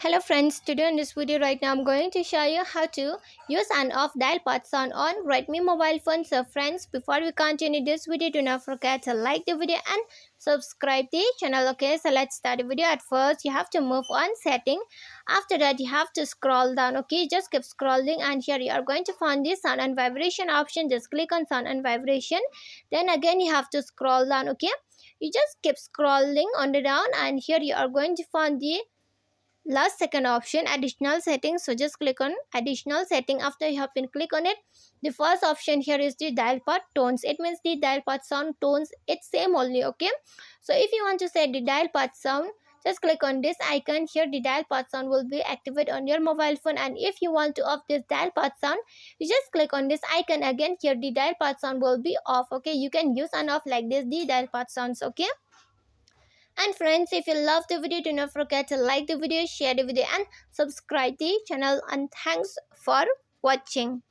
Hello friends, today in this video right now I'm going to show you how to use and off dial pad sound on Redmi mobile phone. So friends, before we continue this video, do not forget to like the video and subscribe the channel. Okay, so let's start the video. At first you have to move on setting. After that you have to scroll down. Okay, just keep scrolling and here you are going to find this sound and vibration option. Just click on sound and vibration. Then again you have to scroll down. Okay, you just keep scrolling on the down and here you are going to find the last second option additional settings. So just click on additional setting. After you have been click on it, the first option here is the dial pad tones. It means the dial pad sound tones, it's same only. Okay, so if you want to set the dial pad sound, just click on this icon here. The dial pad sound will be activated on your mobile phone, and if you want to off this dial pad sound, you just click on this icon again. Here the dial pad sound will be off. Okay, you can use and off like this the dial pad sounds. Okay, and friends, if you love the video, do not forget to like the video, share the video and subscribe the channel. And thanks for watching.